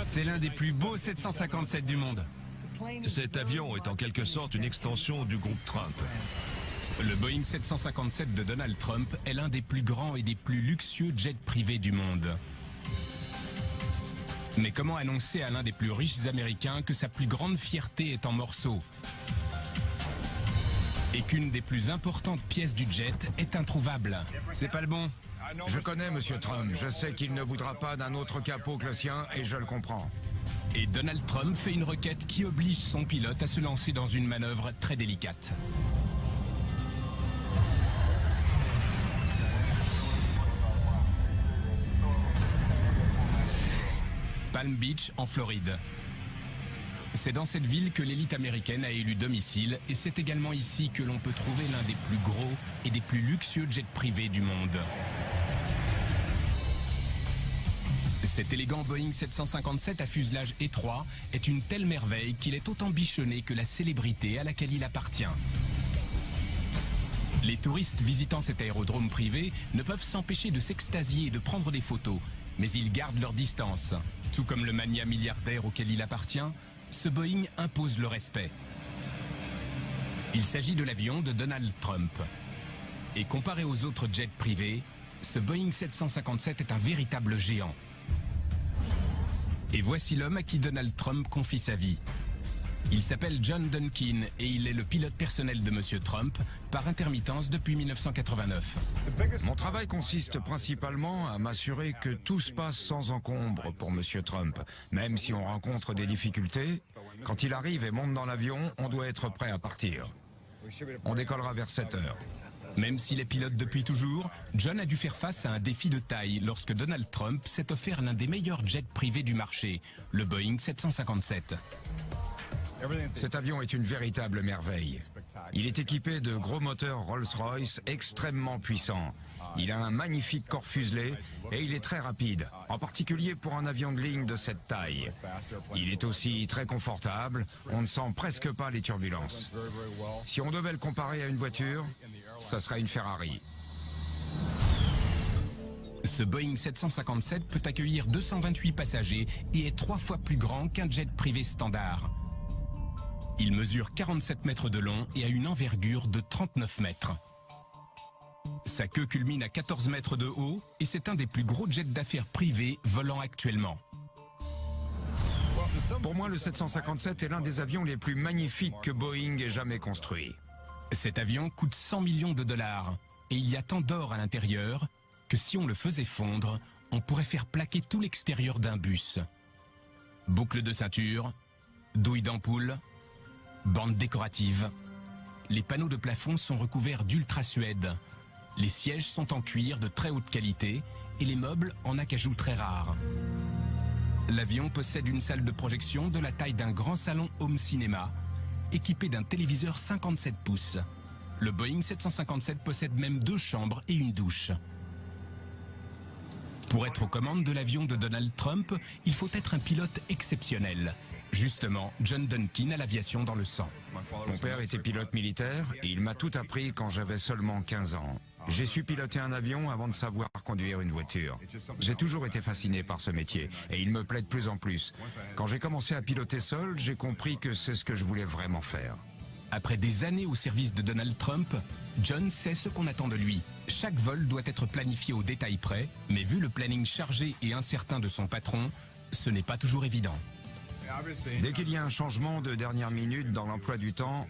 C'est l'un des plus beaux 757 du monde. Cet avion est en quelque sorte une extension du groupe Trump. Le Boeing 757 de Donald Trump est l'un des plus grands et des plus luxueux jets privés du monde. Mais comment annoncer à l'un des plus riches américains que sa plus grande fierté est en morceaux et qu'une des plus importantes pièces du jet est introuvable? C'est pas le bon. Je connais Monsieur Trump, je sais qu'il ne voudra pas d'un autre capot que le sien et je le comprends. Et Donald Trump fait une requête qui oblige son pilote à se lancer dans une manœuvre très délicate. Palm Beach, en Floride. C'est dans cette ville que l'élite américaine a élu domicile et c'est également ici que l'on peut trouver l'un des plus gros et des plus luxueux jets privés du monde. Cet élégant Boeing 757 à fuselage étroit est une telle merveille qu'il est autant bichonné que la célébrité à laquelle il appartient. Les touristes visitant cet aérodrome privé ne peuvent s'empêcher de s'extasier et de prendre des photos, mais ils gardent leur distance. Tout comme le mania milliardaire auquel il appartient, ce Boeing impose le respect. Il s'agit de l'avion de Donald Trump. Et comparé aux autres jets privés, ce Boeing 757 est un véritable géant. Et voici l'homme à qui Donald Trump confie sa vie. Il s'appelle John Duncan et il est le pilote personnel de Monsieur Trump par intermittence depuis 1989. Mon travail consiste principalement à m'assurer que tout se passe sans encombre pour Monsieur Trump. Même si on rencontre des difficultés, quand il arrive et monte dans l'avion, on doit être prêt à partir. On décollera vers 7 heures. Même s'il est pilote depuis toujours, John a dû faire face à un défi de taille lorsque Donald Trump s'est offert l'un des meilleurs jets privés du marché, le Boeing 757. Cet avion est une véritable merveille. Il est équipé de gros moteurs Rolls-Royce extrêmement puissants. Il a un magnifique corps fuselé et il est très rapide, en particulier pour un avion de ligne de cette taille. Il est aussi très confortable, on ne sent presque pas les turbulences. Si on devait le comparer à une voiture, ça serait une Ferrari. Ce Boeing 757 peut accueillir 228 passagers et est 3 fois plus grand qu'un jet privé standard. Il mesure 47 mètres de long et a une envergure de 39 mètres. Sa queue culmine à 14 mètres de haut et c'est un des plus gros jets d'affaires privés volant actuellement. Pour moi, le 757 est l'un des avions les plus magnifiques que Boeing ait jamais construit. Cet avion coûte 100 millions de dollars et il y a tant d'or à l'intérieur que si on le faisait fondre, on pourrait faire plaquer tout l'extérieur d'un bus. Boucle de ceinture, douille d'ampoule, bande décorative. Les panneaux de plafond sont recouverts d'ultra-suède. Les sièges sont en cuir de très haute qualité et les meubles en acajou très rares. L'avion possède une salle de projection de la taille d'un grand salon home cinéma, équipé d'un téléviseur 57 pouces. Le Boeing 757 possède même 2 chambres et une douche. Pour être aux commandes de l'avion de Donald Trump, il faut être un pilote exceptionnel. Justement, John Duncan a l'aviation dans le sang. Mon père était pilote militaire et il m'a tout appris quand j'avais seulement 15 ans. J'ai su piloter un avion avant de savoir conduire une voiture. J'ai toujours été fasciné par ce métier et il me plaît de plus en plus. Quand j'ai commencé à piloter seul, j'ai compris que c'est ce que je voulais vraiment faire. Après des années au service de Donald Trump, John sait ce qu'on attend de lui. Chaque vol doit être planifié au détail près, mais vu le planning chargé et incertain de son patron, ce n'est pas toujours évident. Dès qu'il y a un changement de dernière minute dans l'emploi du temps,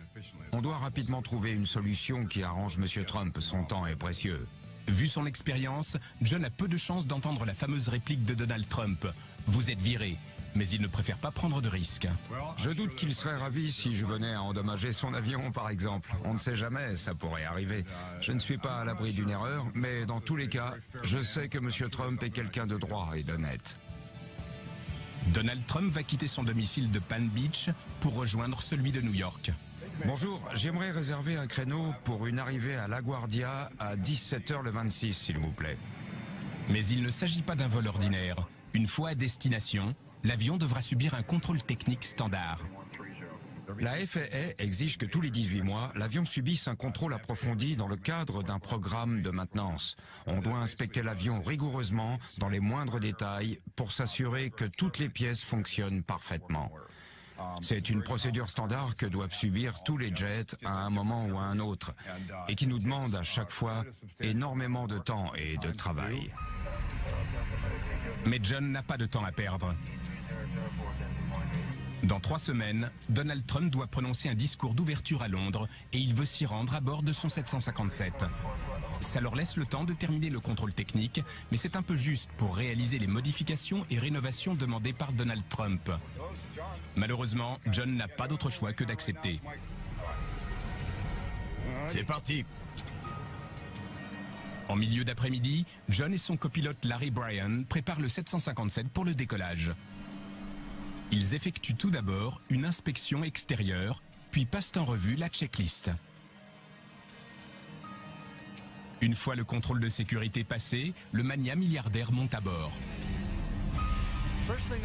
on doit rapidement trouver une solution qui arrange Monsieur Trump. Son temps est précieux. Vu son expérience, John a peu de chances d'entendre la fameuse réplique de Donald Trump. « Vous êtes viré », mais il ne préfère pas prendre de risques. Je doute qu'il serait ravi si je venais à endommager son avion, par exemple. On ne sait jamais, ça pourrait arriver. Je ne suis pas à l'abri d'une erreur, mais dans tous les cas, je sais que Monsieur Trump est quelqu'un de droit et d'honnête. Donald Trump va quitter son domicile de Palm Beach pour rejoindre celui de New York. Bonjour, j'aimerais réserver un créneau pour une arrivée à LaGuardia à 17h le 26, s'il vous plaît. Mais il ne s'agit pas d'un vol ordinaire. Une fois à destination, l'avion devra subir un contrôle technique standard. La FAA exige que tous les 18 mois, l'avion subisse un contrôle approfondi dans le cadre d'un programme de maintenance. On doit inspecter l'avion rigoureusement dans les moindres détails pour s'assurer que toutes les pièces fonctionnent parfaitement. C'est une procédure standard que doivent subir tous les jets à un moment ou à un autre et qui nous demande à chaque fois énormément de temps et de travail. Mais John n'a pas de temps à perdre. Dans 3 semaines, Donald Trump doit prononcer un discours d'ouverture à Londres et il veut s'y rendre à bord de son 757. Ça leur laisse le temps de terminer le contrôle technique, mais c'est un peu juste pour réaliser les modifications et rénovations demandées par Donald Trump. Malheureusement, John n'a pas d'autre choix que d'accepter. C'est parti. En milieu d'après-midi, John et son copilote Larry Bryan préparent le 757 pour le décollage. Ils effectuent tout d'abord une inspection extérieure, puis passent en revue la checklist. Une fois le contrôle de sécurité passé, le mania milliardaire monte à bord.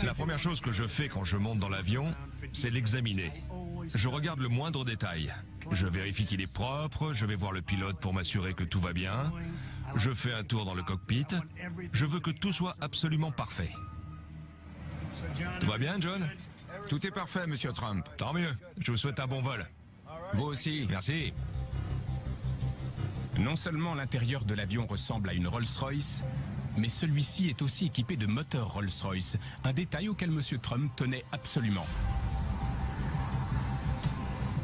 La première chose que je fais quand je monte dans l'avion, c'est l'examiner. Je regarde le moindre détail. Je vérifie qu'il est propre, je vais voir le pilote pour m'assurer que tout va bien. Je fais un tour dans le cockpit. Je veux que tout soit absolument parfait. Tout va bien, John? Tout est parfait, monsieur Trump. Tant mieux. Je vous souhaite un bon vol. Vous aussi. Merci. Non seulement l'intérieur de l'avion ressemble à une Rolls-Royce, mais celui-ci est aussi équipé de moteurs Rolls-Royce, un détail auquel M. Trump tenait absolument.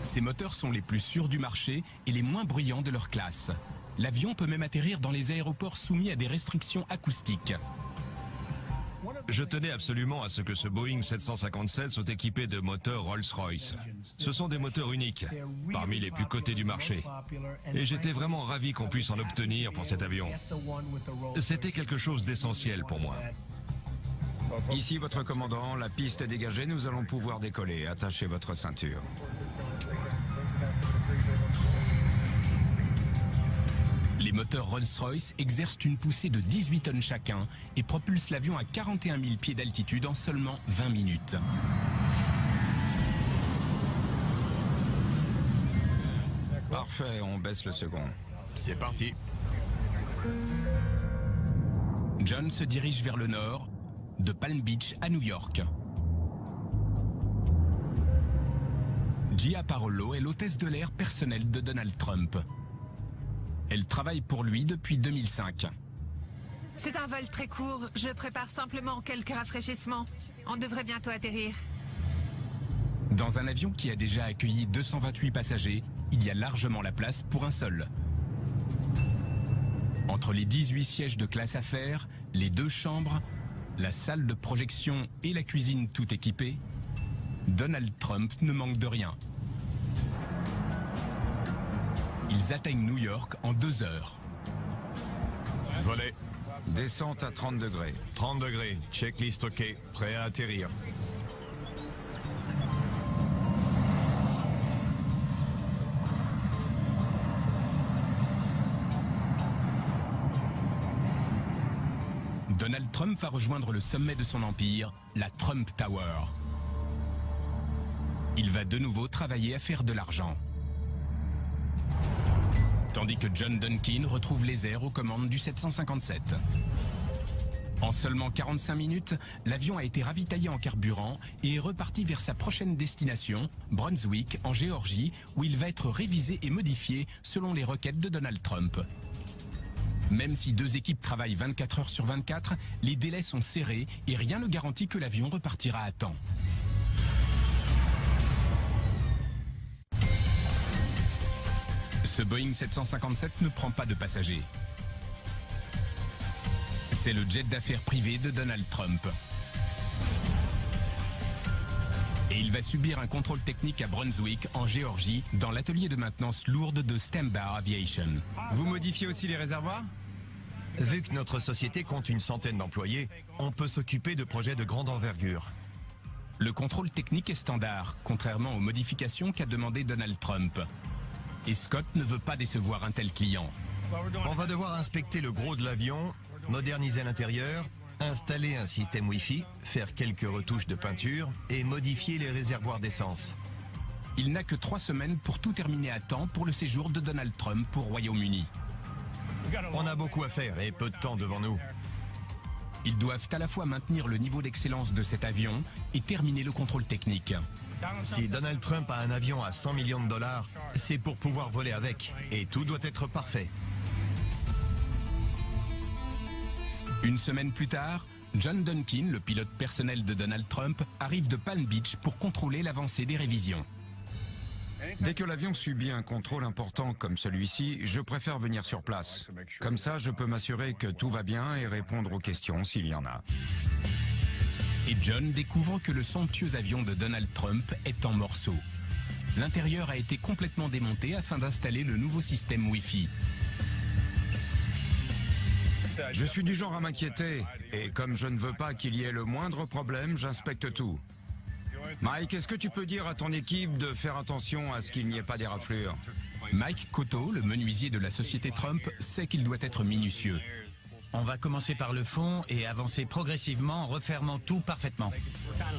Ces moteurs sont les plus sûrs du marché et les moins bruyants de leur classe. L'avion peut même atterrir dans les aéroports soumis à des restrictions acoustiques. Je tenais absolument à ce que ce Boeing 757 soit équipé de moteurs Rolls-Royce. Ce sont des moteurs uniques, parmi les plus cotés du marché. Et j'étais vraiment ravi qu'on puisse en obtenir pour cet avion. C'était quelque chose d'essentiel pour moi. Ici votre commandant, la piste est dégagée, nous allons pouvoir décoller. Attachez votre ceinture. Les moteurs Rolls-Royce exercent une poussée de 18 tonnes chacun et propulsent l'avion à 41 000 pieds d'altitude en seulement 20 minutes. Parfait, on baisse le second. C'est parti. John se dirige vers le nord, de Palm Beach à New York. Gia Parolo est l'hôtesse de l'air personnelle de Donald Trump. Elle travaille pour lui depuis 2005. C'est un vol très court. Je prépare simplement quelques rafraîchissements. On devrait bientôt atterrir. Dans un avion qui a déjà accueilli 228 passagers, il y a largement la place pour un seul. Entre les 18 sièges de classe affaires, les 2 chambres, la salle de projection et la cuisine tout équipée, Donald Trump ne manque de rien. Ils atteignent New York en 2 heures. Volet. Descente à 30 degrés. 30 degrés. Checklist OK. Prêt à atterrir. Donald Trump va rejoindre le sommet de son empire, la Trump Tower. Il va de nouveau travailler à faire de l'argent. Tandis que John Duncan retrouve les airs aux commandes du 757. En seulement 45 minutes, l'avion a été ravitaillé en carburant et est reparti vers sa prochaine destination, Brunswick, en Géorgie, où il va être révisé et modifié selon les requêtes de Donald Trump. Même si 2 équipes travaillent 24 heures sur 24, les délais sont serrés et rien ne garantit que l'avion repartira à temps. Ce Boeing 757 ne prend pas de passagers. C'est le jet d'affaires privé de Donald Trump. Et il va subir un contrôle technique à Brunswick, en Géorgie, dans l'atelier de maintenance lourde de Stembar Aviation. Vous modifiez aussi les réservoirs? Vu que notre société compte une centaine d'employés, on peut s'occuper de projets de grande envergure. Le contrôle technique est standard, contrairement aux modifications qu'a demandé Donald Trump. Et Scott ne veut pas décevoir un tel client. On va devoir inspecter le gros de l'avion, moderniser l'intérieur, installer un système Wi-Fi, faire quelques retouches de peinture et modifier les réservoirs d'essence. Il n'a que 3 semaines pour tout terminer à temps pour le séjour de Donald Trump au Royaume-Uni. On a beaucoup à faire et peu de temps devant nous. Ils doivent à la fois maintenir le niveau d'excellence de cet avion et terminer le contrôle technique. Si Donald Trump a un avion à 100 millions de dollars, c'est pour pouvoir voler avec. Et tout doit être parfait. Une semaine plus tard, John Duncan, le pilote personnel de Donald Trump, arrive de Palm Beach pour contrôler l'avancée des révisions. Dès que l'avion subit un contrôle important comme celui-ci, je préfère venir sur place. Comme ça, je peux m'assurer que tout va bien et répondre aux questions s'il y en a. Et John découvre que le somptueux avion de Donald Trump est en morceaux. L'intérieur a été complètement démonté afin d'installer le nouveau système Wi-Fi. Je suis du genre à m'inquiéter, et comme je ne veux pas qu'il y ait le moindre problème, j'inspecte tout. Mike, est-ce que tu peux dire à ton équipe de faire attention à ce qu'il n'y ait pas d'éraflures? Mike Cotto, le menuisier de la société Trump, sait qu'il doit être minutieux. On va commencer par le fond et avancer progressivement en refermant tout parfaitement.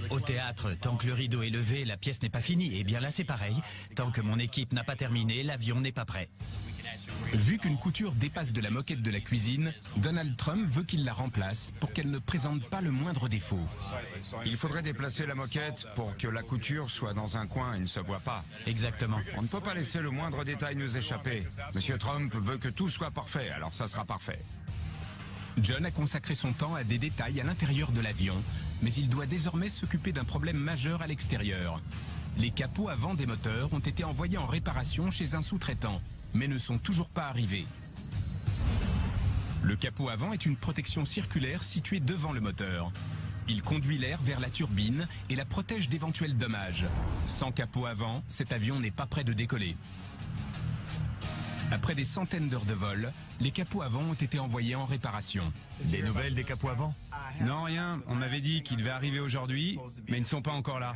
Au théâtre, tant que le rideau est levé, la pièce n'est pas finie. Et bien là, c'est pareil. Tant que mon équipe n'a pas terminé, l'avion n'est pas prêt. Vu qu'une couture dépasse de la moquette de la cuisine, Donald Trump veut qu'il la remplace pour qu'elle ne présente pas le moindre défaut. Il faudrait déplacer la moquette pour que la couture soit dans un coin et ne se voit pas. Exactement. On ne peut pas laisser le moindre détail nous échapper. Monsieur Trump veut que tout soit parfait, alors ça sera parfait. John a consacré son temps à des détails à l'intérieur de l'avion, mais il doit désormais s'occuper d'un problème majeur à l'extérieur. Les capots avant des moteurs ont été envoyés en réparation chez un sous-traitant, mais ne sont toujours pas arrivés. Le capot avant est une protection circulaire située devant le moteur. Il conduit l'air vers la turbine et la protège d'éventuels dommages. Sans capot avant, cet avion n'est pas prêt de décoller. Après des centaines d'heures de vol, les capots avant ont été envoyés en réparation. Des nouvelles des capots avant? Non, rien. On m'avait dit qu'ils devaient arriver aujourd'hui, mais ils ne sont pas encore là.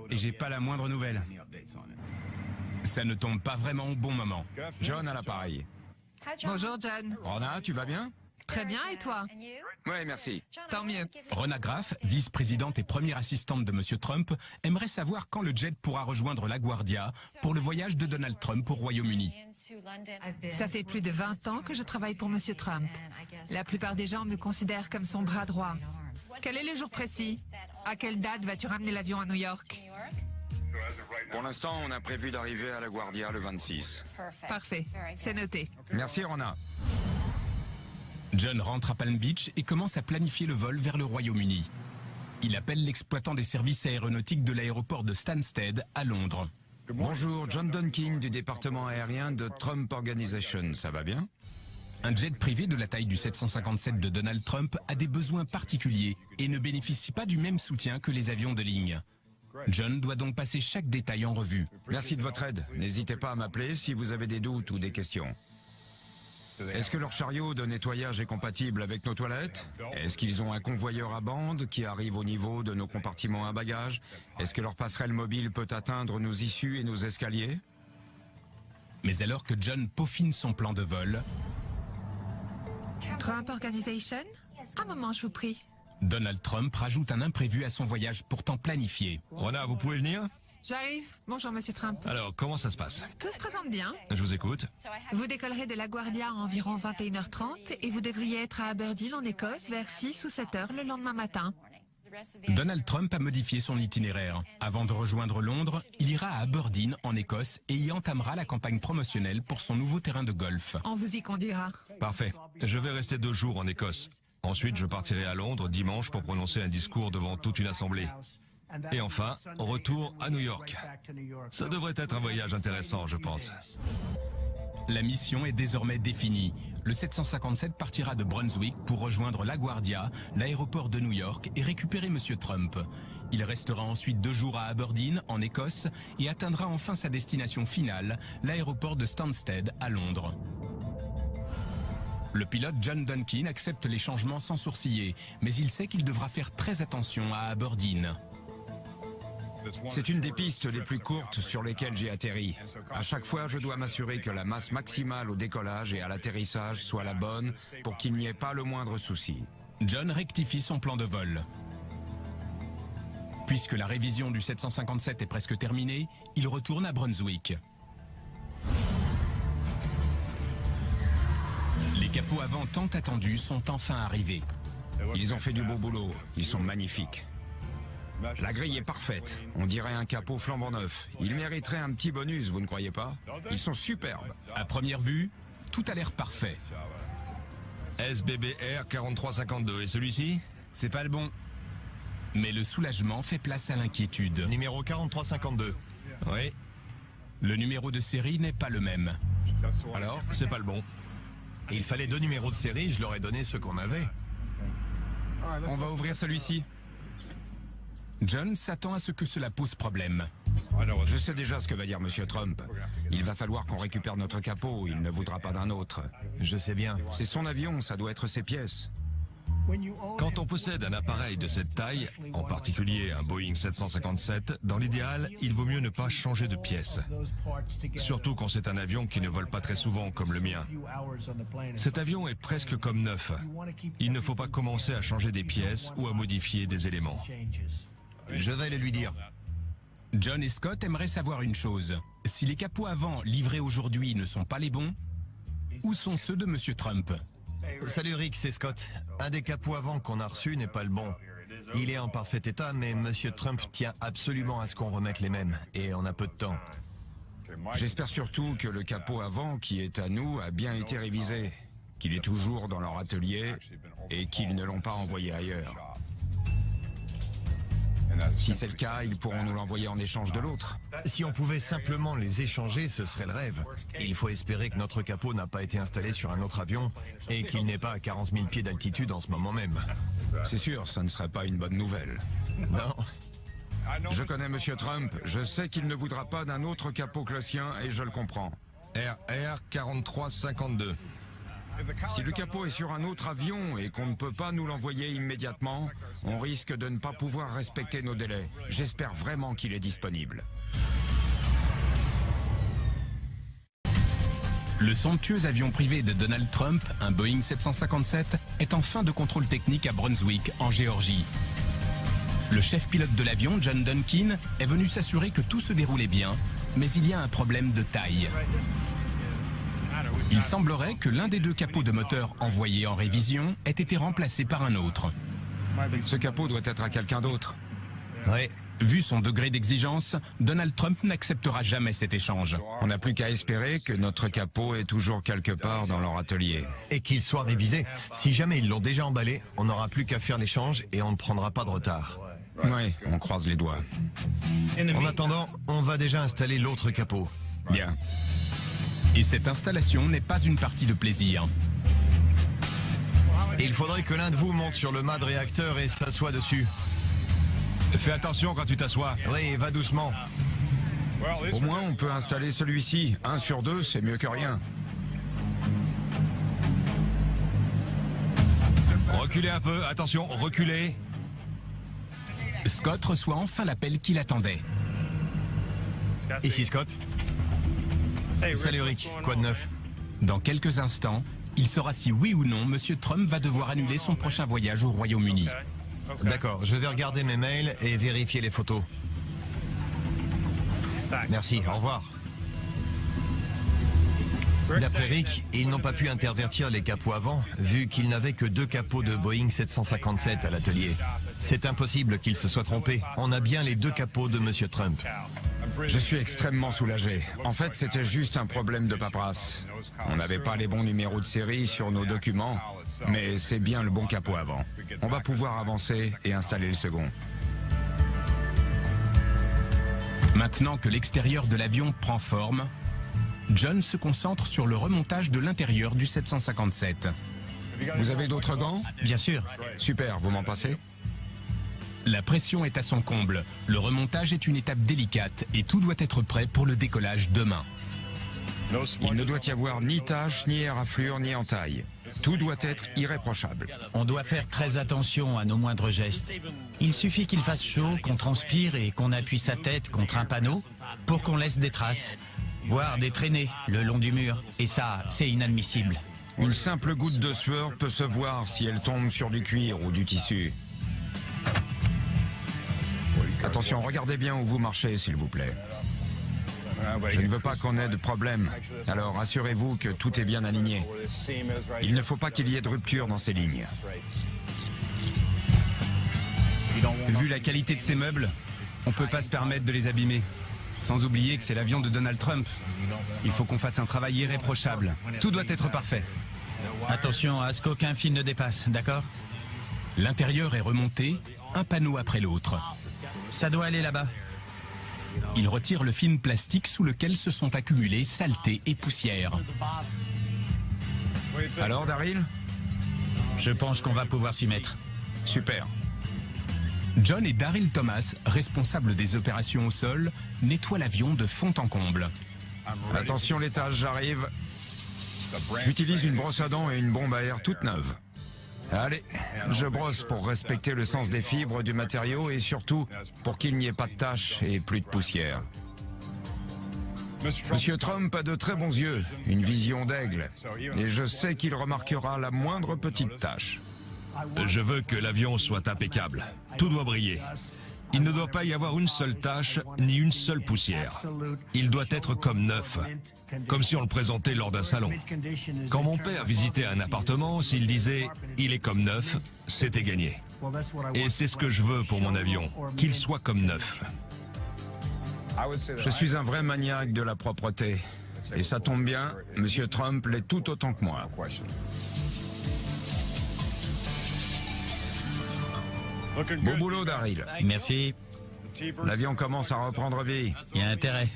Et j'ai pas la moindre nouvelle. Ça ne tombe pas vraiment au bon moment. John à l'appareil. Bonjour John. Rona, tu vas bien? Très bien, et toi? Oui, merci. Tant mieux. Rona Graff, vice-présidente et première assistante de M. Trump, aimerait savoir quand le jet pourra rejoindre LaGuardia pour le voyage de Donald Trump au Royaume-Uni. Ça fait plus de 20 ans que je travaille pour Monsieur Trump. La plupart des gens me considèrent comme son bras droit. Quel est le jour précis? À quelle date vas-tu ramener l'avion à New York? Pour l'instant, on a prévu d'arriver à LaGuardia le 26. Parfait, c'est noté. Merci, Rona. John rentre à Palm Beach et commence à planifier le vol vers le Royaume-Uni. Il appelle l'exploitant des services aéronautiques de l'aéroport de Stansted à Londres. Bonjour, John Duncan du département aérien de Trump Organization. Ça va bien? Un jet privé de la taille du 757 de Donald Trump a des besoins particuliers et ne bénéficie pas du même soutien que les avions de ligne. John doit donc passer chaque détail en revue. Merci de votre aide. N'hésitez pas à m'appeler si vous avez des doutes ou des questions. Est-ce que leur chariot de nettoyage est compatible avec nos toilettes? Est-ce qu'ils ont un convoyeur à bande qui arrive au niveau de nos compartiments à bagages? Est-ce que leur passerelle mobile peut atteindre nos issues et nos escaliers? Mais alors que John peaufine son plan de vol, Trump Organization? Un moment, je vous prie. Donald Trump rajoute un imprévu à son voyage pourtant planifié. Rona, vous pouvez venir? J'arrive. Bonjour Monsieur Trump. Alors, comment ça se passe? Tout se présente bien. Je vous écoute. Vous décollerez de LaGuardia à environ 21h30 et vous devriez être à Aberdeen en Écosse vers 6 ou 7 heures le lendemain matin. Donald Trump a modifié son itinéraire. Avant de rejoindre Londres, il ira à Aberdeen en Écosse et y entamera la campagne promotionnelle pour son nouveau terrain de golf. On vous y conduira. Parfait. Je vais rester 2 jours en Écosse. Ensuite, je partirai à Londres dimanche pour prononcer un discours devant toute une assemblée. Et enfin, retour à New York. Ça devrait être un voyage intéressant, je pense. La mission est désormais définie. Le 757 partira de Brunswick pour rejoindre LaGuardia, l'aéroport de New York, et récupérer M. Trump. Il restera ensuite 2 jours à Aberdeen, en Écosse, et atteindra enfin sa destination finale, l'aéroport de Stansted, à Londres. Le pilote John Duncan accepte les changements sans sourciller, mais il sait qu'il devra faire très attention à Aberdeen. C'est une des pistes les plus courtes sur lesquelles j'ai atterri. À chaque fois, je dois m'assurer que la masse maximale au décollage et à l'atterrissage soit la bonne pour qu'il n'y ait pas le moindre souci. John rectifie son plan de vol. Puisque la révision du 757 est presque terminée, il retourne à Brunswick. Les capots avant tant attendus sont enfin arrivés. Ils ont fait du beau boulot, ils sont magnifiques. La grille est parfaite, on dirait un capot flambant neuf. Ils mériteraient un petit bonus, vous ne croyez pas? Ils sont superbes. À première vue, tout a l'air parfait. SBBR 4352, et celui-ci? C'est pas le bon. Mais le soulagement fait place à l'inquiétude. Numéro 4352. Oui, Le numéro de série n'est pas le même. alors, c'est pas le bon. Il fallait 2 numéros de série, je leur ai donné ceux qu'on avait. On va ouvrir celui-ci. John s'attend à ce que cela pose problème. Je sais déjà ce que va dire Monsieur Trump. Il va falloir qu'on récupère notre capot, il ne voudra pas d'un autre. Je sais bien. C'est son avion, ça doit être ses pièces. Quand on possède un appareil de cette taille, en particulier un Boeing 757, dans l'idéal, il vaut mieux ne pas changer de pièce. Surtout quand c'est un avion qui ne vole pas très souvent comme le mien. Cet avion est presque comme neuf. Il ne faut pas commencer à changer des pièces ou à modifier des éléments. Je vais le lui dire. John et Scott aimeraient savoir une chose. Si les capots avant livrés aujourd'hui ne sont pas les bons, où sont ceux de Monsieur Trump? Salut Rick, c'est Scott. Un des capots avant qu'on a reçu n'est pas le bon. Il est en parfait état, mais Monsieur Trump tient absolument à ce qu'on remette les mêmes. Et on a peu de temps. J'espère surtout que le capot avant qui est à nous a bien été révisé, qu'il est toujours dans leur atelier et qu'ils ne l'ont pas envoyé ailleurs. Si c'est le cas, ils pourront nous l'envoyer en échange de l'autre. Si on pouvait simplement les échanger, ce serait le rêve. Il faut espérer que notre capot n'a pas été installé sur un autre avion et qu'il n'est pas à 40 000 pieds d'altitude en ce moment même. C'est sûr, ça ne serait pas une bonne nouvelle. Non. Je connais Monsieur Trump, je sais qu'il ne voudra pas d'un autre capot que le sien et je le comprends. RR 4352. Si le capot est sur un autre avion et qu'on ne peut pas nous l'envoyer immédiatement, on risque de ne pas pouvoir respecter nos délais. J'espère vraiment qu'il est disponible. Le somptueux avion privé de Donald Trump, un Boeing 757, est en fin de contrôle technique à Brunswick, en Géorgie. Le chef pilote de l'avion, John Duncan, est venu s'assurer que tout se déroulait bien, mais il y a un problème de taille. Il semblerait que l'un des deux capots de moteur envoyés en révision ait été remplacé par un autre. Ce capot doit être à quelqu'un d'autre. Oui. Vu son degré d'exigence, Donald Trump n'acceptera jamais cet échange. On n'a plus qu'à espérer que notre capot est toujours quelque part dans leur atelier. Et qu'il soit révisé. Si jamais ils l'ont déjà emballé, on n'aura plus qu'à faire l'échange et on ne prendra pas de retard. Oui, on croise les doigts. En attendant, on va déjà installer l'autre capot. Bien. Et cette installation n'est pas une partie de plaisir. Il faudrait que l'un de vous monte sur le mât de réacteur et s'assoie dessus. Fais attention quand tu t'assois. Oui, va doucement. Au moins, on peut installer celui-ci. 1 sur 2, c'est mieux que rien. Reculez un peu, attention, reculez. Scott reçoit enfin l'appel qu'il attendait. Ici Scott. Salut Rick, quoi de neuf? Dans quelques instants, il saura si oui ou non Monsieur Trump va devoir annuler son prochain voyage au Royaume-Uni. D'accord, je vais regarder mes mails et vérifier les photos. Merci, au revoir. D'après Rick, ils n'ont pas pu intervertir les capots avant, vu qu'ils n'avaient que 2 capots de Boeing 757 à l'atelier. C'est impossible qu'ils se soient trompés. On a bien les 2 capots de Monsieur Trump. Je suis extrêmement soulagé. En fait, c'était juste un problème de paperasse. On n'avait pas les bons numéros de série sur nos documents, mais c'est bien le bon capot avant. On va pouvoir avancer et installer le second. Maintenant que l'extérieur de l'avion prend forme, John se concentre sur le remontage de l'intérieur du 757. Vous avez d'autres gants? Bien sûr. Super, vous m'en passez? La pression est à son comble. Le remontage est une étape délicate et tout doit être prêt pour le décollage demain. Il ne doit y avoir ni tache, ni éraflure, ni entaille. Tout doit être irréprochable. On doit faire très attention à nos moindres gestes. Il suffit qu'il fasse chaud, qu'on transpire et qu'on appuie sa tête contre un panneau pour qu'on laisse des traces, voire des traînées le long du mur. Et ça, c'est inadmissible. Une simple goutte de sueur peut se voir si elle tombe sur du cuir ou du tissu. Attention, regardez bien où vous marchez, s'il vous plaît. Je ne veux pas qu'on ait de problème. Alors assurez-vous que tout est bien aligné. Il ne faut pas qu'il y ait de rupture dans ces lignes. Vu la qualité de ces meubles, on peut pas se permettre de les abîmer. Sans oublier que c'est l'avion de Donald Trump. Il faut qu'on fasse un travail irréprochable. Tout doit être parfait. Attention à ce qu'aucun fil ne dépasse, d'accord? L'intérieur est remonté, un panneau après l'autre. Ça doit aller là-bas. Il retire le film plastique sous lequel se sont accumulées saleté et poussière. Alors, Daryl? Je pense qu'on va pouvoir s'y mettre. Super. John et Daryl Thomas, responsables des opérations au sol, nettoient l'avion de fond en comble. Attention l'étage, j'arrive. J'utilise une brosse à dents et une bombe à air toute neuve. Allez, je brosse pour respecter le sens des fibres du matériau et surtout pour qu'il n'y ait pas de taches et plus de poussière. Monsieur Trump a de très bons yeux, une vision d'aigle, et je sais qu'il remarquera la moindre petite tache. Je veux que l'avion soit impeccable. Tout doit briller. Il ne doit pas y avoir une seule tache ni une seule poussière. Il doit être comme neuf, comme si on le présentait lors d'un salon. Quand mon père visitait un appartement, s'il disait « il est comme neuf », c'était gagné. Et c'est ce que je veux pour mon avion, qu'il soit comme neuf. Je suis un vrai maniaque de la propreté. Et ça tombe bien, Monsieur Trump l'est tout autant que moi. Bon boulot, Daryl. Merci. L'avion commence à reprendre vie. Il y a intérêt.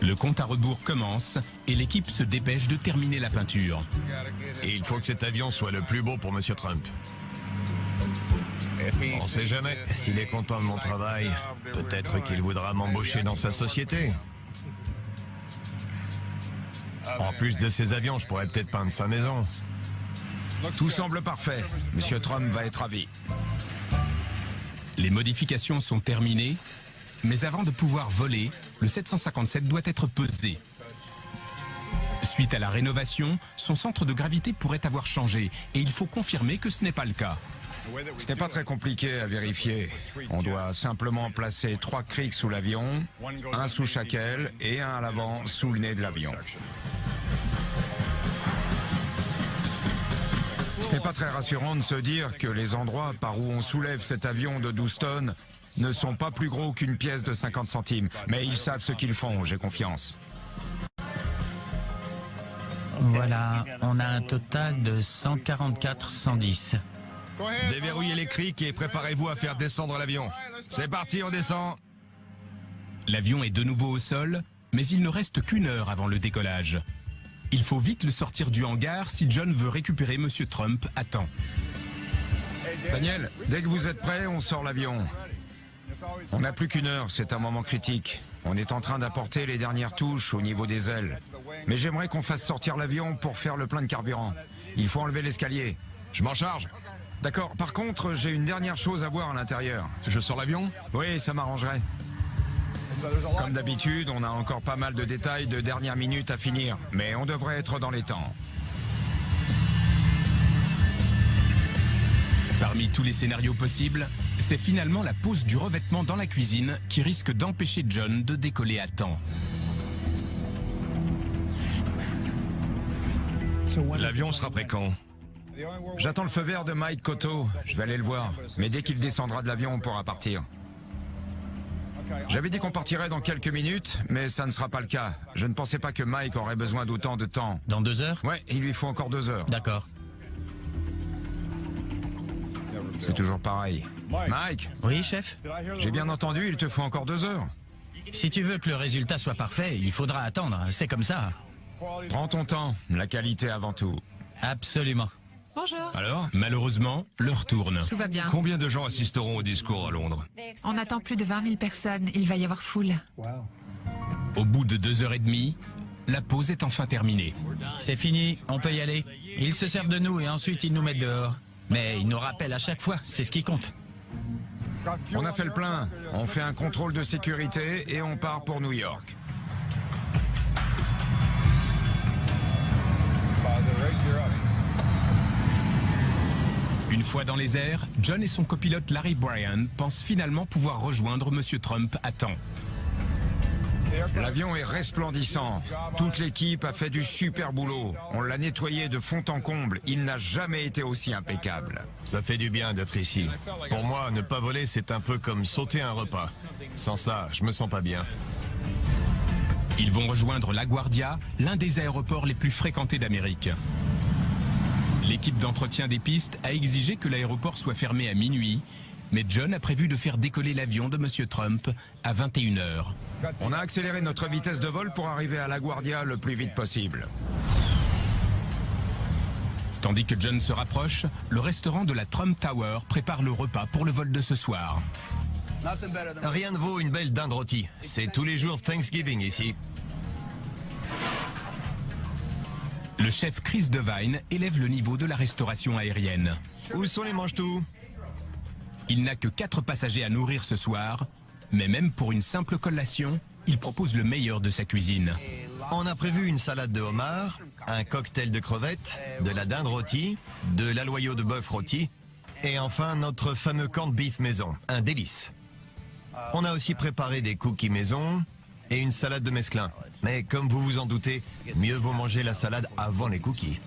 Le compte à rebours commence et l'équipe se dépêche de terminer la peinture. Et il faut que cet avion soit le plus beau pour Monsieur Trump. On sait jamais. S'il est content de mon travail, peut-être qu'il voudra m'embaucher dans sa société. En plus de ces avions, je pourrais peut-être peindre sa maison. Tout semble parfait. Monsieur Trump va être ravi. Les modifications sont terminées, mais avant de pouvoir voler, le 757 doit être pesé. Suite à la rénovation, son centre de gravité pourrait avoir changé et il faut confirmer que ce n'est pas le cas. Ce n'est pas très compliqué à vérifier. On doit simplement placer 3 crics sous l'avion, un sous chaque aile et un à l'avant sous le nez de l'avion. Ce n'est pas très rassurant de se dire que les endroits par où on soulève cet avion de 12 tonnes ne sont pas plus gros qu'une pièce de 50 centimes. Mais ils savent ce qu'ils font, j'ai confiance. Voilà, on a un total de 144,110. Déverrouillez les crics et préparez-vous à faire descendre l'avion. C'est parti, on descend. L'avion est de nouveau au sol, mais il ne reste qu'une heure avant le décollage. Il faut vite le sortir du hangar si John veut récupérer Monsieur Trump à temps. Daniel, dès que vous êtes prêts, on sort l'avion. On n'a plus qu'une heure, c'est un moment critique. On est en train d'apporter les dernières touches au niveau des ailes. Mais j'aimerais qu'on fasse sortir l'avion pour faire le plein de carburant. Il faut enlever l'escalier. Je m'en charge. D'accord, par contre, j'ai une dernière chose à voir à l'intérieur. Je sors l'avion? Oui, ça m'arrangerait. Comme d'habitude, on a encore pas mal de détails de dernière minute à finir, mais on devrait être dans les temps. Parmi tous les scénarios possibles, c'est finalement la pose du revêtement dans la cuisine qui risque d'empêcher John de décoller à temps. L'avion sera prêt quand? J'attends le feu vert de Mike Cotto, je vais aller le voir. Mais dès qu'il descendra de l'avion, on pourra partir. J'avais dit qu'on partirait dans quelques minutes, mais ça ne sera pas le cas. Je ne pensais pas que Mike aurait besoin d'autant de temps. Dans 2 heures? Ouais, il lui faut encore 2 heures. D'accord. C'est toujours pareil. Mike, Oui, chef? j'ai bien entendu, il te faut encore 2 heures. Si tu veux que le résultat soit parfait, il faudra attendre. C'est comme ça. Prends ton temps, la qualité avant tout. Absolument. Bonjour. Alors? Malheureusement, l'heure tourne. Tout va bien. Combien de gens assisteront au discours à Londres? On attend plus de 20 000 personnes. Il va y avoir foule. Au bout de 2h30, la pause est enfin terminée. C'est fini, on peut y aller. Ils se servent de nous et ensuite ils nous mettent dehors. Mais ils nous rappellent à chaque fois, c'est ce qui compte. On a fait le plein, on fait un contrôle de sécurité et on part pour New York. Une fois dans les airs, John et son copilote Larry Bryan pensent finalement pouvoir rejoindre Monsieur Trump à temps. L'avion est resplendissant. Toute l'équipe a fait du super boulot. On l'a nettoyé de fond en comble. Il n'a jamais été aussi impeccable. Ça fait du bien d'être ici. Pour moi, ne pas voler, c'est un peu comme sauter un repas. Sans ça, je me sens pas bien. Ils vont rejoindre LaGuardia, l'un des aéroports les plus fréquentés d'Amérique. L'équipe d'entretien des pistes a exigé que l'aéroport soit fermé à minuit, mais John a prévu de faire décoller l'avion de Monsieur Trump à 21h. On a accéléré notre vitesse de vol pour arriver à LaGuardia le plus vite possible. Tandis que John se rapproche, le restaurant de la Trump Tower prépare le repas pour le vol de ce soir. Rien ne vaut une belle dinde rôtie. C'est tous les jours Thanksgiving ici. Le chef Chris Devine élève le niveau de la restauration aérienne. Où sont les mange-tout? Il n'a que 4 passagers à nourrir ce soir, mais même pour une simple collation, il propose le meilleur de sa cuisine. On a prévu une salade de homard, un cocktail de crevettes, de la dinde rôtie, de l'aloyau de bœuf rôti, et enfin notre fameux corned beef maison, un délice. On a aussi préparé des cookies maison et une salade de mesclun. Mais comme vous vous en doutez, mieux vaut manger la salade avant les cookies.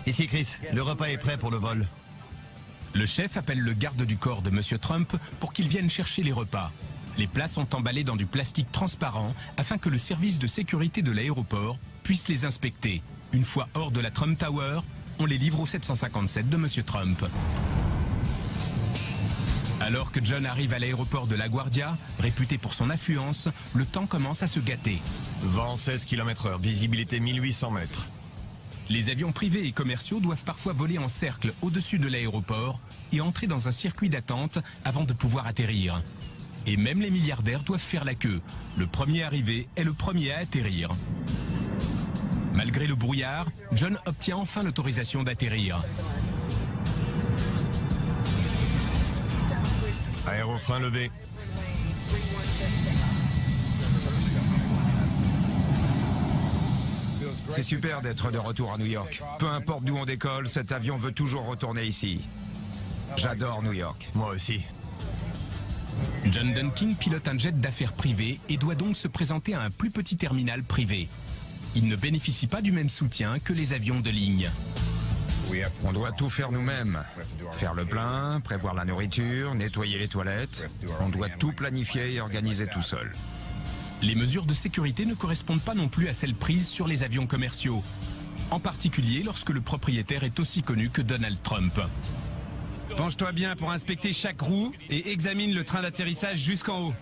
Ici Chris, le repas est prêt pour le vol. Le chef appelle le garde du corps de Monsieur Trump pour qu'il vienne chercher les repas. Les plats sont emballés dans du plastique transparent afin que le service de sécurité de l'aéroport puisse les inspecter. Une fois hors de la Trump Tower, on les livre au 757 de Monsieur Trump. Alors que John arrive à l'aéroport de LaGuardia, réputé pour son affluence, le temps commence à se gâter. Vent 16 km/h, visibilité 1800 mètres. Les avions privés et commerciaux doivent parfois voler en cercle au-dessus de l'aéroport et entrer dans un circuit d'attente avant de pouvoir atterrir. Et même les milliardaires doivent faire la queue. Le premier arrivé est le premier à atterrir. Malgré le brouillard, John obtient enfin l'autorisation d'atterrir. Aérofrein levé. C'est super d'être de retour à New York. Peu importe d'où on décolle, cet avion veut toujours retourner ici. J'adore New York. Moi aussi. John Dunkin pilote un jet d'affaires privé et doit donc se présenter à un plus petit terminal privé. Il ne bénéficie pas du même soutien que les avions de ligne. On doit tout faire nous-mêmes. Faire le plein, prévoir la nourriture, nettoyer les toilettes. On doit tout planifier et organiser tout seul. Les mesures de sécurité ne correspondent pas non plus à celles prises sur les avions commerciaux. En particulier lorsque le propriétaire est aussi connu que Donald Trump. Penche-toi bien pour inspecter chaque roue et examine le train d'atterrissage jusqu'en haut.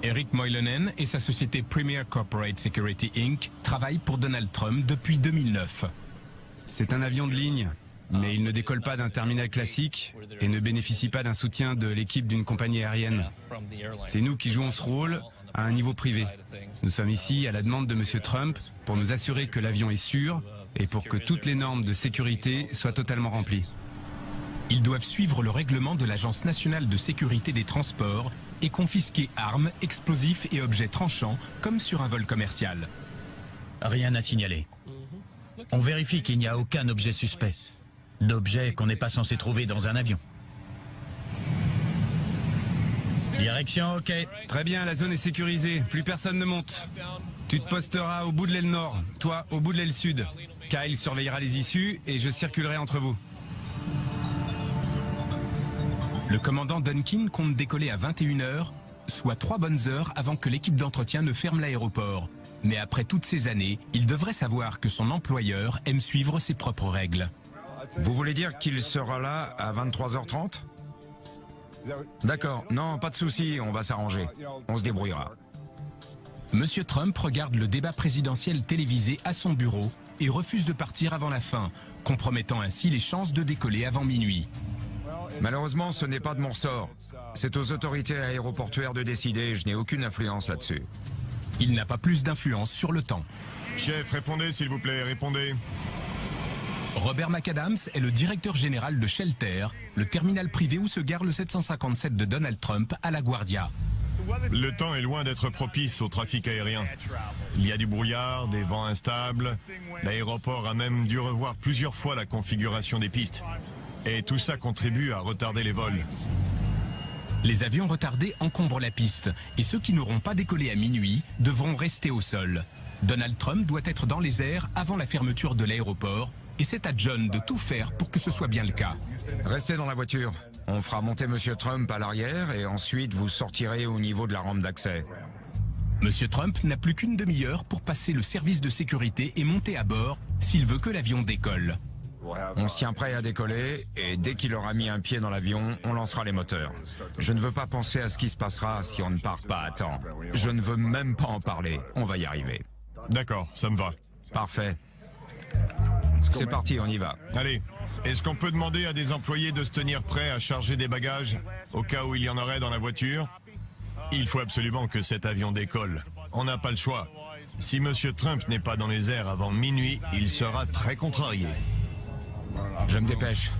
Eric Moilanen et sa société Premier Corporate Security Inc. travaillent pour Donald Trump depuis 2009. C'est un avion de ligne, mais il ne décolle pas d'un terminal classique et ne bénéficie pas d'un soutien de l'équipe d'une compagnie aérienne. C'est nous qui jouons ce rôle à un niveau privé. Nous sommes ici à la demande de Monsieur Trump pour nous assurer que l'avion est sûr et pour que toutes les normes de sécurité soient totalement remplies. Ils doivent suivre le règlement de l'Agence nationale de sécurité des transports et confisquer armes, explosifs et objets tranchants comme sur un vol commercial. Rien à signaler. On vérifie qu'il n'y a aucun objet suspect. D'objet qu'on n'est pas censé trouver dans un avion. Direction, ok. Très bien, la zone est sécurisée. Plus personne ne monte. Tu te posteras au bout de l'aile nord, toi au bout de l'aile sud. Kyle surveillera les issues et je circulerai entre vous. Le commandant Dunkin compte décoller à 21h, soit 3 bonnes heures avant que l'équipe d'entretien ne ferme l'aéroport. Mais après toutes ces années, il devrait savoir que son employeur aime suivre ses propres règles. Vous voulez dire qu'il sera là à 23h30 ? D'accord, non, pas de souci, on va s'arranger. On se débrouillera. Monsieur Trump regarde le débat présidentiel télévisé à son bureau et refuse de partir avant la fin, compromettant ainsi les chances de décoller avant minuit. Malheureusement, ce n'est pas de mon ressort. C'est aux autorités aéroportuaires de décider, je n'ai aucune influence là-dessus. Il n'a pas plus d'influence sur le temps. Chef, répondez s'il vous plaît, répondez. Robert McAdams est le directeur général de Shelter, le terminal privé où se gare le 757 de Donald Trump à LaGuardia. Le temps est loin d'être propice au trafic aérien. Il y a du brouillard, des vents instables. L'aéroport a même dû revoir plusieurs fois la configuration des pistes. Et tout ça contribue à retarder les vols. Les avions retardés encombrent la piste et ceux qui n'auront pas décollé à minuit devront rester au sol. Donald Trump doit être dans les airs avant la fermeture de l'aéroport et c'est à John de tout faire pour que ce soit bien le cas. Restez dans la voiture. On fera monter Monsieur Trump à l'arrière et ensuite vous sortirez au niveau de la rampe d'accès. Monsieur Trump n'a plus qu'une demi-heure pour passer le service de sécurité et monter à bord s'il veut que l'avion décolle. On se tient prêt à décoller et dès qu'il aura mis un pied dans l'avion, on lancera les moteurs. Je ne veux pas penser à ce qui se passera si on ne part pas à temps. Je ne veux même pas en parler. On va y arriver. D'accord, ça me va. Parfait. C'est parti, on y va. Allez, est-ce qu'on peut demander à des employés de se tenir prêts à charger des bagages au cas où il y en aurait dans la voiture? Il faut absolument que cet avion décolle. On n'a pas le choix. Si Monsieur Trump n'est pas dans les airs avant minuit, il sera très contrarié. Je me dépêche.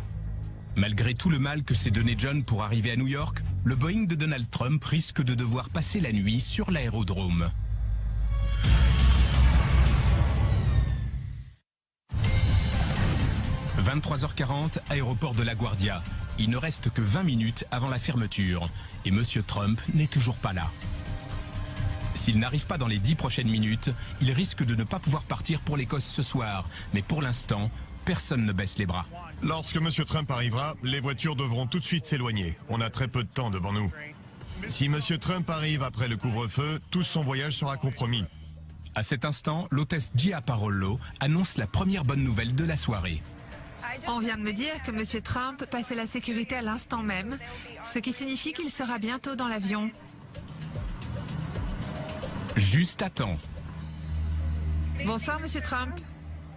Malgré tout le mal que s'est donné John pour arriver à New York, le Boeing de Donald Trump risque de devoir passer la nuit sur l'aérodrome. « 23h40, aéroport de LaGuardia. Il ne reste que 20 minutes avant la fermeture. Et Monsieur Trump n'est toujours pas là. S'il n'arrive pas dans les 10 prochaines minutes, il risque de ne pas pouvoir partir pour l'Écosse ce soir. Mais pour l'instant, personne ne baisse les bras. Lorsque Monsieur Trump arrivera, les voitures devront tout de suite s'éloigner. On a très peu de temps devant nous. Si Monsieur Trump arrive après le couvre-feu, tout son voyage sera compromis. À cet instant, l'hôtesse Gia Parollo annonce la première bonne nouvelle de la soirée. On vient de me dire que Monsieur Trump passait la sécurité à l'instant même, ce qui signifie qu'il sera bientôt dans l'avion. Juste à temps. Bonsoir, Monsieur Trump.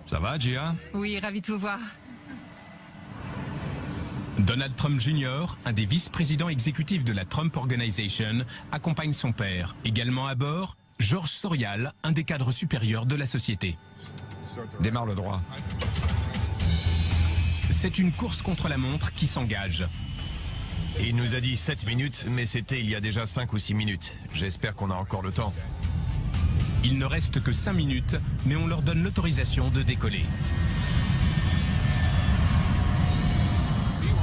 Ça va, Gia? Oui, ravi de vous voir. Donald Trump Jr., un des vice-présidents exécutifs de la Trump Organization, accompagne son père. Également à bord, George Sorial, un des cadres supérieurs de la société. Démarre le droit. C'est une course contre la montre qui s'engage. Il nous a dit 7 minutes, mais c'était il y a déjà 5 ou 6 minutes. J'espère qu'on a encore le temps. Il ne reste que 5 minutes, mais on leur donne l'autorisation de décoller.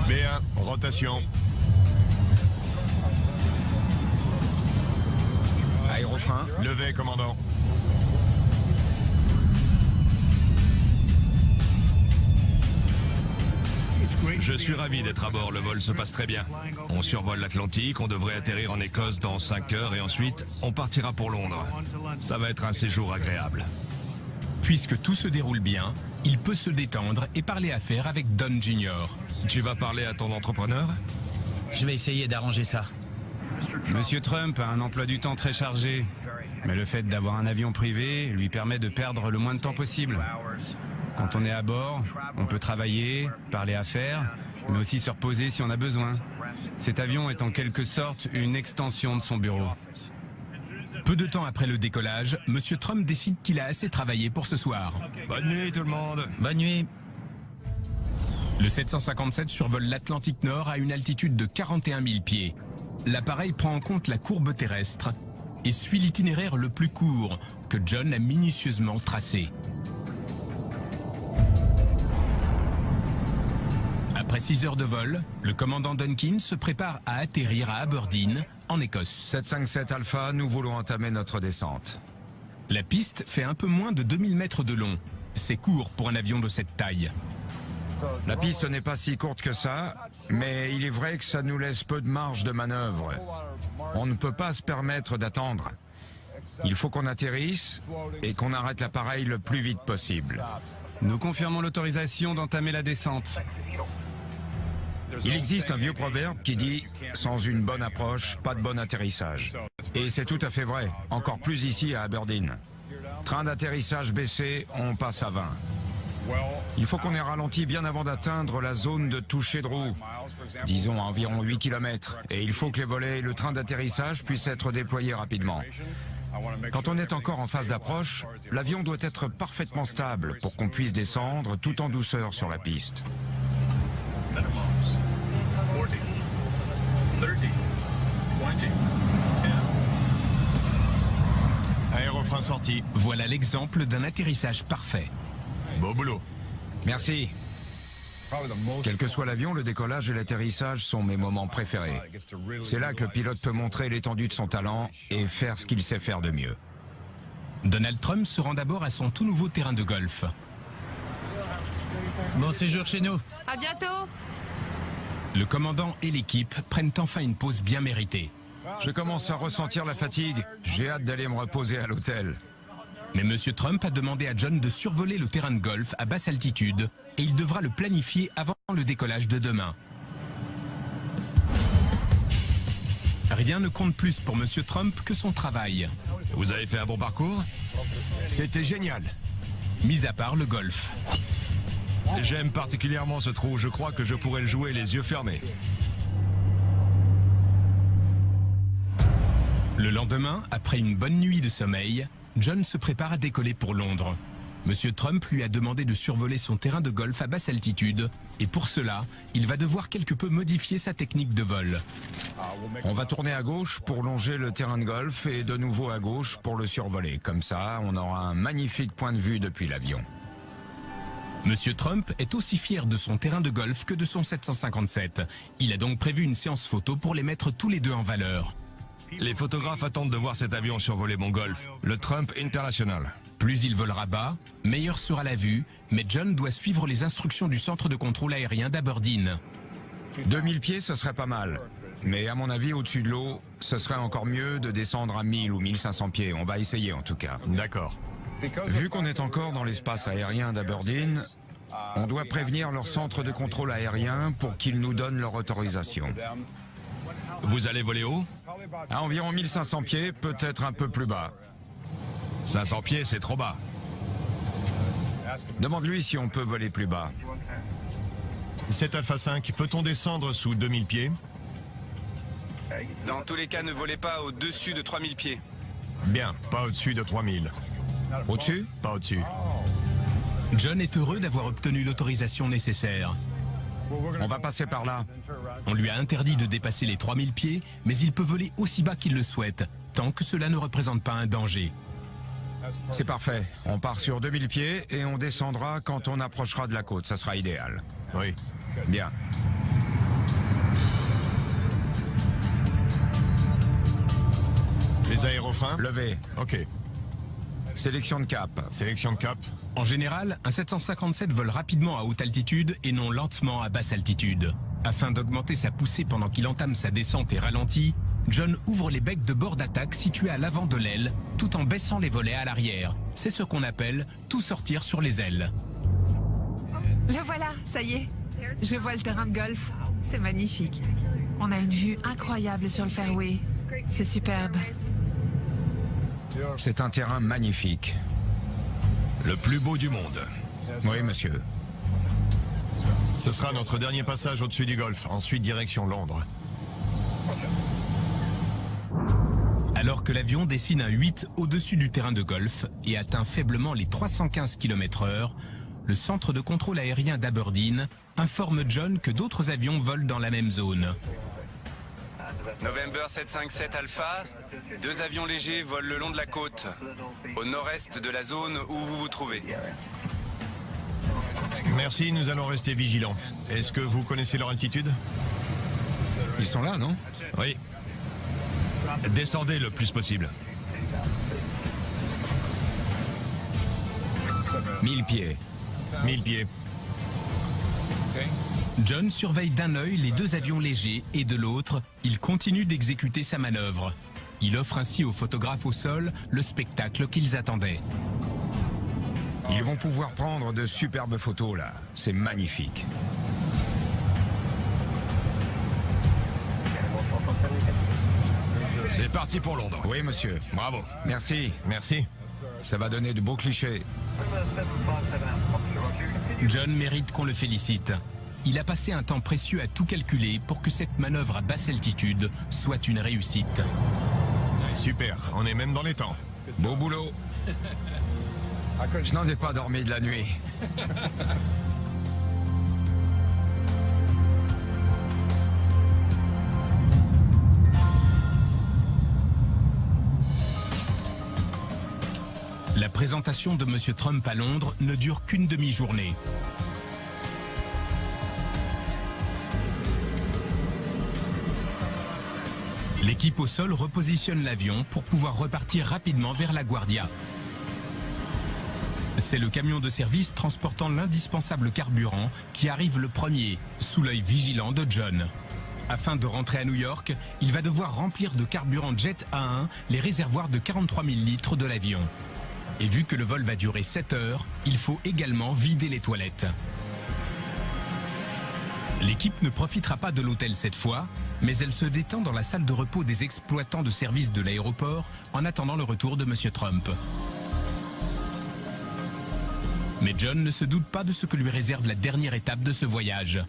B1, rotation. Aérofrein. Levé, commandant. Je suis ravi d'être à bord, le vol se passe très bien. On survole l'Atlantique, on devrait atterrir en Écosse dans 5 heures et ensuite on partira pour Londres. Ça va être un séjour agréable. Puisque tout se déroule bien, il peut se détendre et parler affaires avec Don Jr. Tu vas parler à ton entrepreneur? Je vais essayer d'arranger ça. Monsieur Trump a un emploi du temps très chargé, mais le fait d'avoir un avion privé lui permet de perdre le moins de temps possible. Quand on est à bord, on peut travailler, parler affaires, mais aussi se reposer si on a besoin. Cet avion est en quelque sorte une extension de son bureau. Peu de temps après le décollage, Monsieur Trump décide qu'il a assez travaillé pour ce soir. Bonne nuit tout le monde. Bonne nuit. Le 757 survole l'Atlantique Nord à une altitude de 41 000 pieds. L'appareil prend en compte la courbe terrestre et suit l'itinéraire le plus court que John a minutieusement tracé. Après 6 heures de vol, le commandant Duncan se prépare à atterrir à Aberdeen, en Écosse. 757 Alpha, nous voulons entamer notre descente. La piste fait un peu moins de 2000 mètres de long. C'est court pour un avion de cette taille. La piste n'est pas si courte que ça, mais il est vrai que ça nous laisse peu de marge de manœuvre. On ne peut pas se permettre d'attendre. Il faut qu'on atterrisse et qu'on arrête l'appareil le plus vite possible. Nous confirmons l'autorisation d'entamer la descente. Il existe un vieux proverbe qui dit « Sans une bonne approche, pas de bon atterrissage ». Et c'est tout à fait vrai, encore plus ici à Aberdeen. Train d'atterrissage baissé, on passe à 20. Il faut qu'on ait ralenti bien avant d'atteindre la zone de toucher de roue, disons à environ 8 km, et il faut que les volets et le train d'atterrissage puissent être déployés rapidement. Quand on est encore en phase d'approche, l'avion doit être parfaitement stable pour qu'on puisse descendre tout en douceur sur la piste. sortie. Voilà l'exemple d'un atterrissage parfait. Beau boulot. Merci. Quel que soit l'avion, le décollage et l'atterrissage sont mes moments préférés. C'est là que le pilote peut montrer l'étendue de son talent et faire ce qu'il sait faire de mieux. Donald Trump se rend d'abord à son tout nouveau terrain de golf. Bon séjour chez nous. À bientôt. Le commandant et l'équipe prennent enfin une pause bien méritée. Je commence à ressentir la fatigue. J'ai hâte d'aller me reposer à l'hôtel. Mais M. Trump a demandé à John de survoler le terrain de golf à basse altitude et il devra le planifier avant le décollage de demain. Rien ne compte plus pour M. Trump que son travail, Vous avez fait un bon parcours? C'était génial. mis à part le golf. J'aime particulièrement ce trou, je crois que je pourrais le jouer les yeux fermés. Le lendemain, après une bonne nuit de sommeil, John se prépare à décoller pour Londres. M. Trump lui a demandé de survoler son terrain de golf à basse altitude et pour cela, il va devoir quelque peu modifier sa technique de vol. On va tourner à gauche pour longer le terrain de golf et de nouveau à gauche pour le survoler. Comme ça, on aura un magnifique point de vue depuis l'avion. M. Trump est aussi fier de son terrain de golf que de son 757. Il a donc prévu une séance photo pour les mettre tous les deux en valeur. Les photographes attendent de voir cet avion survoler mon golf, le Trump International. Plus il volera bas, meilleure sera la vue, mais John doit suivre les instructions du centre de contrôle aérien d'Aberdeen. 2000 pieds, ce serait pas mal. Mais à mon avis, au-dessus de l'eau, ce serait encore mieux de descendre à 1000 ou 1500 pieds. On va essayer en tout cas. D'accord. Vu qu'on est encore dans l'espace aérien d'Aberdeen, on doit prévenir leur centre de contrôle aérien pour qu'ils nous donnent leur autorisation. Vous allez voler haut? À environ 1500 pieds, peut-être un peu plus bas. 500 pieds, c'est trop bas. Demande-lui si on peut voler plus bas. Cet Alpha 5, peut-on descendre sous 2000 pieds? Dans tous les cas, ne volez pas au-dessus de 3000 pieds. Bien, pas au-dessus de 3000. Au-dessus? Pas au-dessus. John est heureux d'avoir obtenu l'autorisation nécessaire. On va passer par là. On lui a interdit de dépasser les 3000 pieds, mais il peut voler aussi bas qu'il le souhaite, tant que cela ne représente pas un danger. C'est parfait. On part sur 2000 pieds et on descendra quand on approchera de la côte. Ça sera idéal. Oui. Bien. Les aérofreins? Levé. Ok. Sélection de cap. Sélection de cap. En général, un 757 vole rapidement à haute altitude et non lentement à basse altitude. Afin d'augmenter sa poussée pendant qu'il entame sa descente et ralentit, John ouvre les becs de bord d'attaque situés à l'avant de l'aile, tout en baissant les volets à l'arrière. C'est ce qu'on appelle tout sortir sur les ailes. Le voilà, ça y est. Je vois le terrain de golf. C'est magnifique. On a une vue incroyable sur le fairway. C'est superbe. C'est un terrain magnifique. Le plus beau du monde. Oui, monsieur. Ce sera notre dernier passage au-dessus du golfe. Ensuite, direction Londres. Alors que l'avion dessine un 8 au-dessus du terrain de golf et atteint faiblement les 315 km/h, le centre de contrôle aérien d'Aberdeen informe John que d'autres avions volent dans la même zone. November 757 Alpha, 2 avions légers volent le long de la côte, au nord-est de la zone où vous vous trouvez. Merci, nous allons rester vigilants. Est-ce que vous connaissez leur altitude? Ils sont là, non? Oui. Descendez le plus possible. 1000 pieds. 1000 pieds. John surveille d'un œil les 2 avions légers et de l'autre, il continue d'exécuter sa manœuvre. Il offre ainsi aux photographes au sol le spectacle qu'ils attendaient. Ils vont pouvoir prendre de superbes photos là. C'est magnifique. C'est parti pour Londres. Oui, monsieur. Bravo. Merci. Merci. Ça va donner de beaux clichés. John mérite qu'on le félicite. Il a passé un temps précieux à tout calculer pour que cette manœuvre à basse altitude soit une réussite. Super, on est même dans les temps. Beau boulot. Je n'en ai pas dormi de la nuit. présentation de M. Trump à Londres ne dure qu'une demi-journée. L'équipe au sol repositionne l'avion pour pouvoir repartir rapidement vers LaGuardia. C'est le camion de service transportant l'indispensable carburant qui arrive le premier, sous l'œil vigilant de John. Afin de rentrer à New York, il va devoir remplir de carburant Jet A1 les réservoirs de 43 000 litres de l'avion. Et vu que le vol va durer 7 heures, il faut également vider les toilettes. L'équipe ne profitera pas de l'hôtel cette fois, mais elle se détend dans la salle de repos des exploitants de service de l'aéroport en attendant le retour de M. Trump. Mais John ne se doute pas de ce que lui réserve la dernière étape de ce voyage.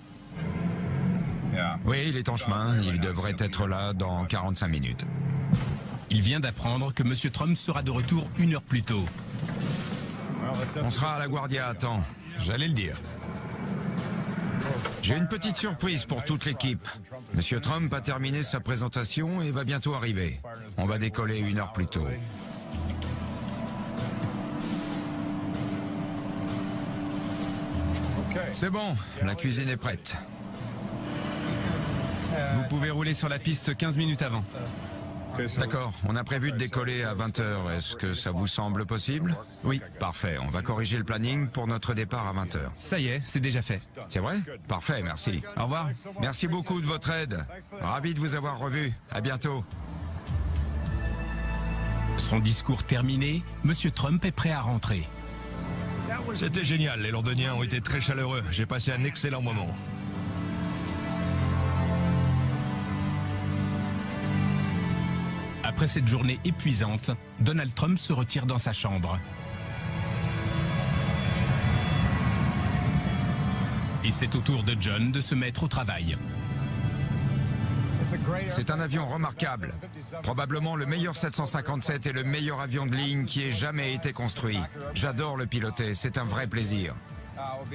Oui, il est en chemin. Il devrait être là dans 45 minutes. Il vient d'apprendre que M. Trump sera de retour 1 heure plus tôt. On sera à LaGuardia à temps. J'allais le dire. J'ai une petite surprise pour toute l'équipe. Monsieur Trump a terminé sa présentation et va bientôt arriver. On va décoller 1 heure plus tôt. C'est bon, la cuisine est prête. Vous pouvez rouler sur la piste 15 minutes avant. D'accord, on a prévu de décoller à 20h. Est-ce que ça vous semble possible? Oui. Parfait, on va corriger le planning pour notre départ à 20h. Ça y est, c'est déjà fait. C'est vrai? Parfait, merci. Au revoir. Merci beaucoup de votre aide. Ravi de vous avoir revu. À bientôt. Son discours terminé, M. Trump est prêt à rentrer. C'était génial, les Londoniens ont été très chaleureux. J'ai passé un excellent moment. Après cette journée épuisante, Donald Trump se retire dans sa chambre. Et c'est au tour de John de se mettre au travail. C'est un avion remarquable. Probablement le meilleur 757 et le meilleur avion de ligne qui ait jamais été construit. J'adore le piloter, c'est un vrai plaisir.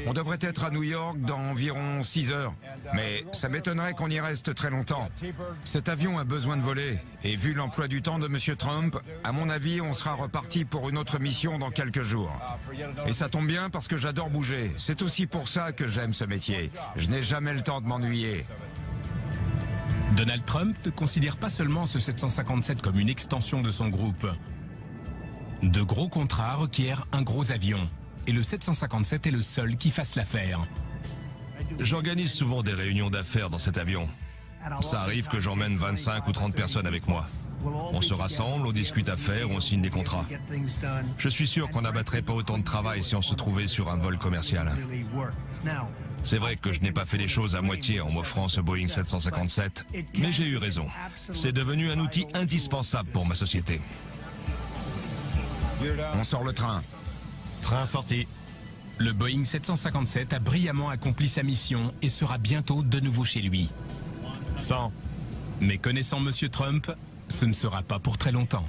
On devrait être à New York dans environ 6 heures. Mais ça m'étonnerait qu'on y reste très longtemps. Cet avion a besoin de voler. Et vu l'emploi du temps de M. Trump, à mon avis, on sera reparti pour une autre mission dans quelques jours. Et ça tombe bien parce que j'adore bouger. C'est aussi pour ça que j'aime ce métier. Je n'ai jamais le temps de m'ennuyer. Donald Trump ne considère pas seulement ce 757 comme une extension de son groupe. De gros contrats requièrent un gros avion. Et le 757 est le seul qui fasse l'affaire. J'organise souvent des réunions d'affaires dans cet avion. Ça arrive que j'emmène 25 ou 30 personnes avec moi. On se rassemble, on discute affaires, on signe des contrats. Je suis sûr qu'on n'abattrait pas autant de travail si on se trouvait sur un vol commercial. C'est vrai que je n'ai pas fait les choses à moitié en m'offrant ce Boeing 757, mais j'ai eu raison. C'est devenu un outil indispensable pour ma société. On sort le train. Train sorti. Le Boeing 757 a brillamment accompli sa mission et sera bientôt de nouveau chez lui. 100. Mais connaissant M. Trump, ce ne sera pas pour très longtemps.